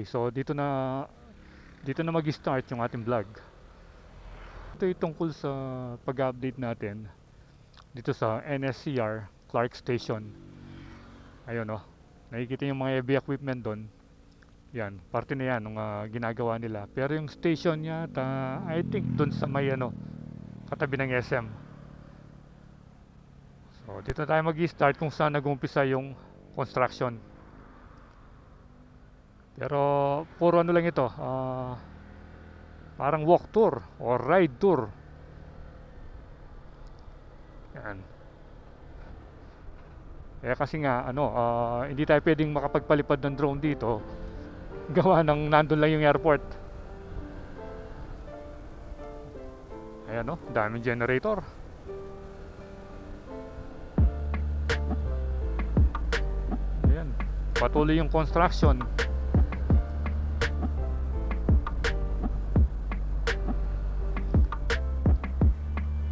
Okay, so dito na mag-start yung ating vlog. Ito ay tungkol sa pag-update natin dito sa NSCR Clark Station. Ayun oh. Nakikita yung mga heavy equipment doon. Yan, parte na yan ng ginagawa nila. Pero yung station niya, I think doon sa may katabi ng SM. So dito tayo mag-start kung saan nag-umpisa yung construction. Pero puro lang ito, parang walk tour or ride tour. Yan. Kasi nga hindi tayo pwedeng makapagpalipad ng drone dito gawa ng nandun lang yung airport. Ayan daming generator. Ayan, patuloy yung construction.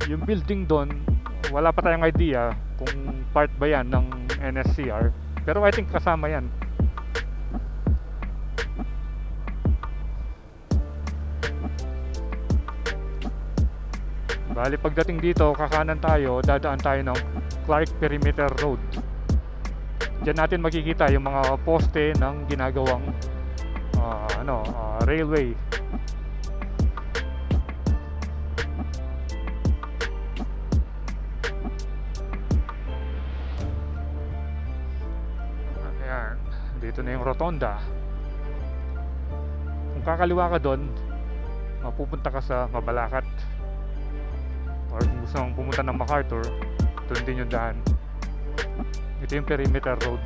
Yung building doon, wala pa tayong idea kung part ba yan ng NSCR, pero I think kasama yan. Bali pagdating dito, kakanan tayo, dadaan tayo ng Clark Perimeter Road. Diyan natin makikita yung mga poste ng ginagawang railway. Dito na yung rotonda. Kung kakaliwa ka doon, mapupunta ka sa Mabalacat, or kung gusto mong pumunta ng MacArthur, doon din yung daan. Ito yung Perimeter Road.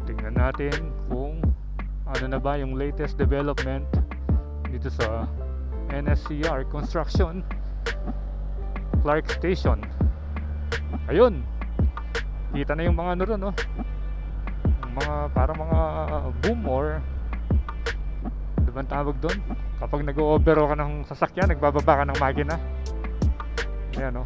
Tingnan natin kung ano na ba yung latest development dito sa NSCR construction Clark Station. Ayun, kita na yung mga ron mga parang mga boom or ano bang tawag doon kapag nag-o-overo ka ng sasakyan, nagbababa ka ng makina. Ayan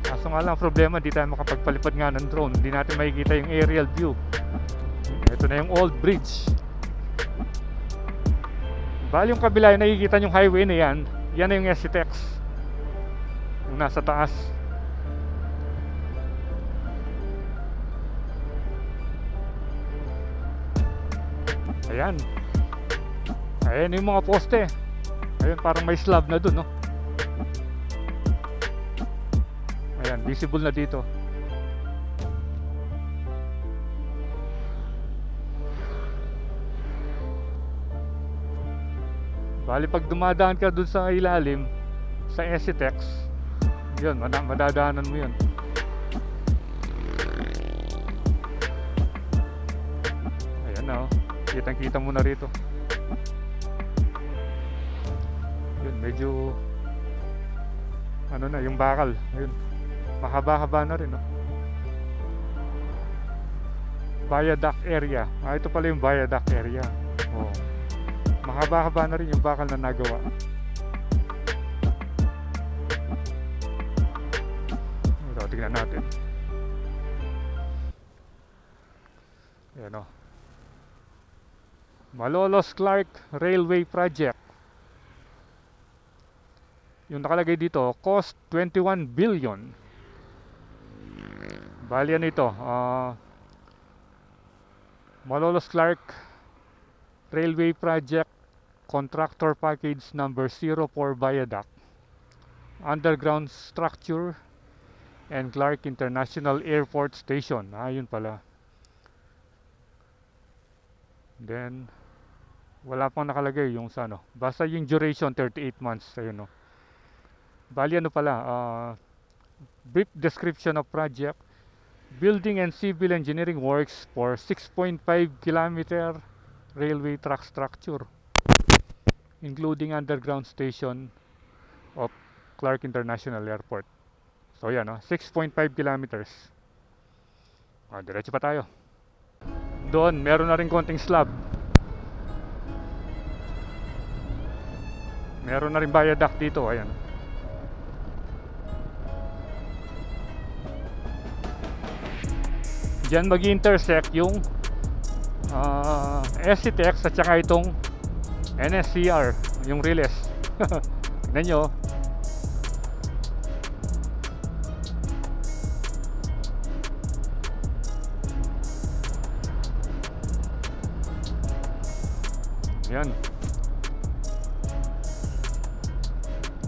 kaso nga lang problema, di tayo makapagpalipad nga ng drone, hindi natin makikita yung aerial view. Ito na yung old bridge. Bali yung kabila yung nakikita yung highway na yan, yan na yung SCTEX, yung nasa taas. Ayan, ayan yung mga poste. Ayun, parang may slab na dun Ayan, visible na dito. Bali pag dumadaan ka dun sa ilalim sa SCTEX, yun, madadaanan mo yun. Ayan na kitang kita mo na rito. Yun, medyo na yung bakal. Ayun, mahaba-haba na rin viaduct area. Ito pala yung viaduct area. Mahaba-haba na rin yung bakal na nagawa. Ito, tignan natin. Ayan Malolos Clark Railway Project. Yung nakalagay dito, cost 21 billion. Bali ito, Malolos Clark Railway Project Contractor Package number 04 Viaduct, Underground Structure and Clark International Airport Station. Yun pala. Then wala pang nakalagay yung sa basta yung duration 38 months. Ayun Bali pala, brief description of project: building and civil engineering works for 6.5 kilometer railway track structure, including underground station of Clark International Airport. So yan 6.5 kilometers. Diretso pa tayo. Doon meron na rin konting slab. Meron na rin viaduct dito, ayan. Diyan mag-intersect yung SCTEX at saka itong NSCR, yung Riles. Tignan nyo. Ayan.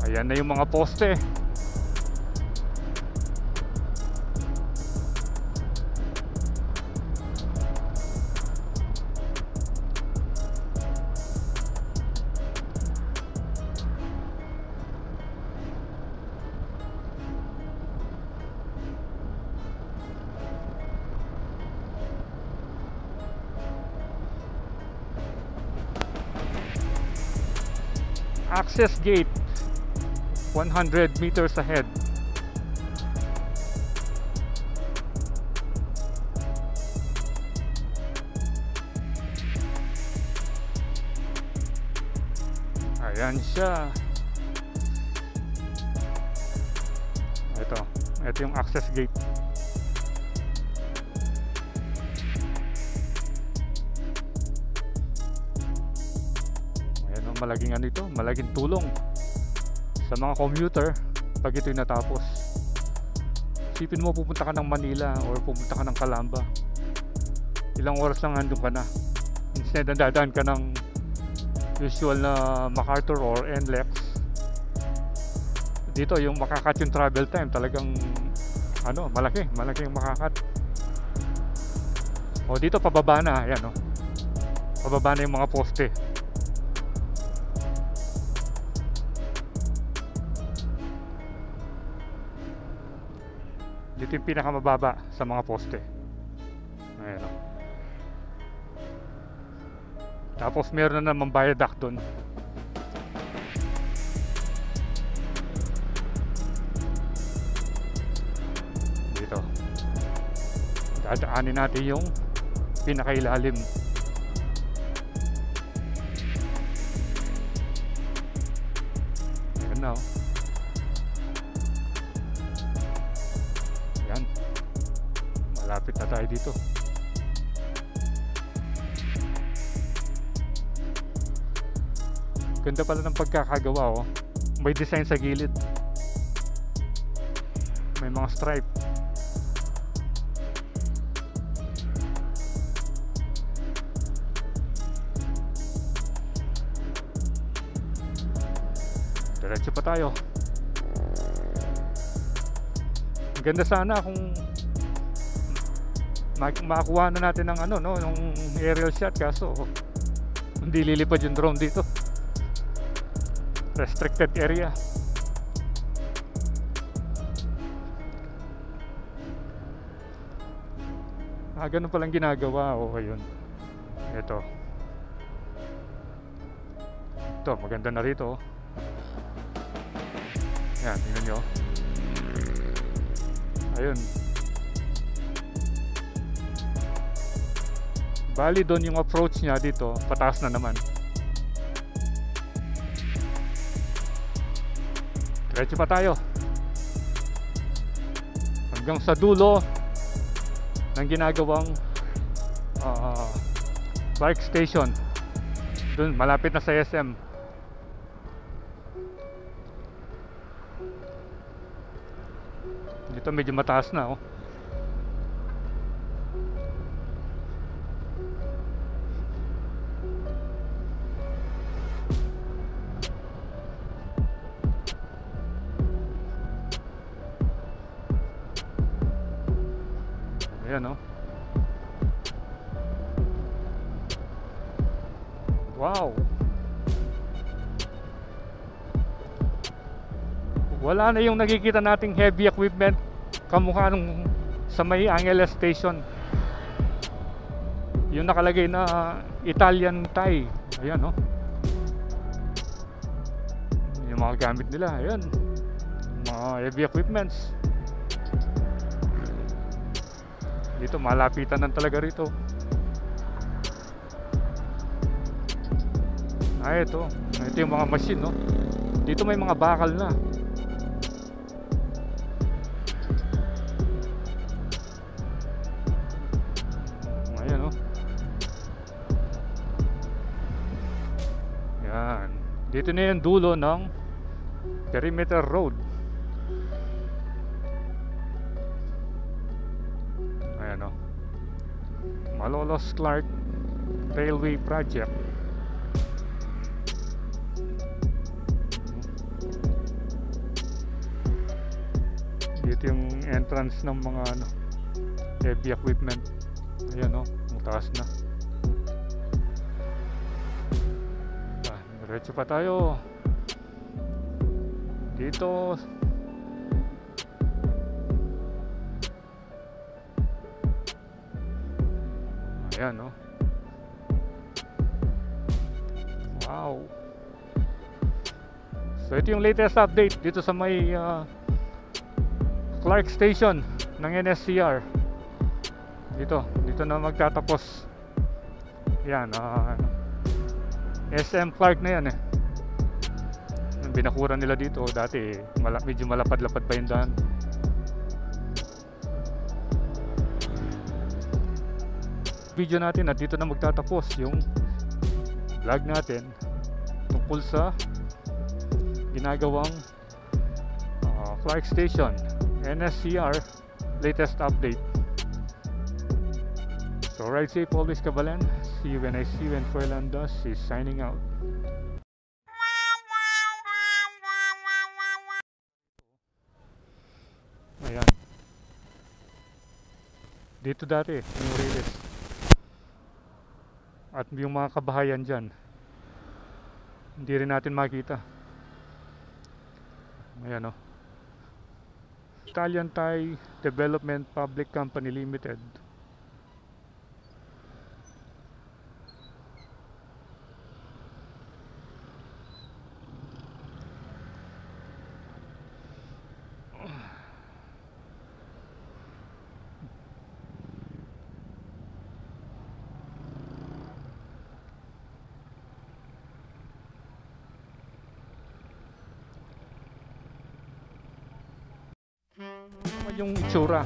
Ayan na yung mga poste. Access gate 100 meters ahead. Ayan siya. Ito yung access gate. Malaking ano ito, malaking tulong sa mga commuter pag ito'y natapos. Isipin mo, pupunta ka ng Manila or pupunta ka ng Calamba, ilang oras lang nandun ka na. Instead dadaan ka ng usual na MacArthur or NLEX, dito yung makakat yung travel time talagang ano, malaki yung makakat. O dito pababa na, ayan o, pababa na yung mga poste. Dito yung pinakamababa sa mga poste. Ayan o. Tapos meron na naman viaduct doon. Dito. Dadaanin natin yung pinakailalim. Ayan na o. Malapit na tayo dito. Ganda pala ng pagkakagawa, oh. May design sa gilid. May mga stripe. Diretso pa tayo. Ganda sana kung makakuha na natin ng ano, no, ng aerial shot, kaso hindi lilipad yung drone dito. Restricted area. Ganun palang ginagawa. O ayun, ito maganda na rito. Yan, tingnan nyo. Ayun, bali doon yung approach niya dito, pataas na naman. Diretso pa tayo hanggang sa dulo ng ginagawang bike station. Doon malapit na sa SM. Dito medyo mataas na, oh. Ayan, oh. Wow. Wala na yung nakikita nating heavy equipment kamukha nung sa may Angeles Station. Yung nakalagay na Italian Thai. Ayan, oh. Yung mga gamit nila, ayan. Mga heavy equipments. Dito malapitan ng talaga rito. Ito yung mga machine, no? Dito may mga bakal na. Ayan, no? Yan. Dito na yung dulo ng Perimeter Road. Ayan, no? Malolos Clark Railway Project. Dito yung entrance ng mga heavy equipment. Ayan, no? Ang taas na. Diretso pa tayo. Dito ayan, no? Wow. So ito yung latest update dito sa may Clark Station ng NSCR. Dito na magtatapos. Yan, SM Clark na yan eh. Binakuran nila dito. Dati medyo malapad-lapad pa yung daan. Video natin at dito na magtatapos yung vlog natin tungkol sa ginagawang Clark Station NSCR latest update. So ride safe always, Kabalan. See you when I see you, and Froilandas is signing out. Ayan. Dito dati yung Riles. At yung mga kabahayan dyan, hindi rin natin makita. Ayan, no? Italian Thai Development Public Company Limited. Yung itsura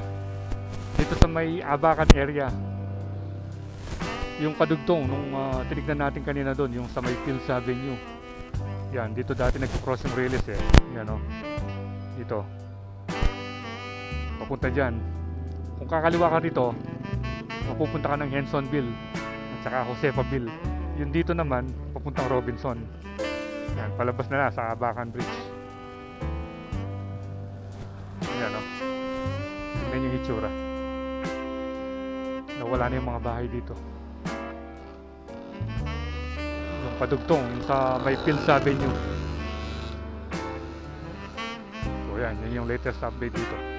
dito sa may Abacan area, yung kadugtong nung tinignan natin kanina doon, yung sa may Fields Avenue. Yan, dito dati nag-cross yung Riles eh. Yan, no? Dito papunta dyan. Kung kakaliwa ka dito, mapupunta ka ng Hensonville at saka Josefaville. Yung dito naman papuntang Robinson. Yan, palabas na sa Abacan Bridge. Yan, no? Tingnan yung itsura. Nawala na yung mga bahay dito. Yung padugtong sa may Fields Avenue. So yan, yun yung latest update dito.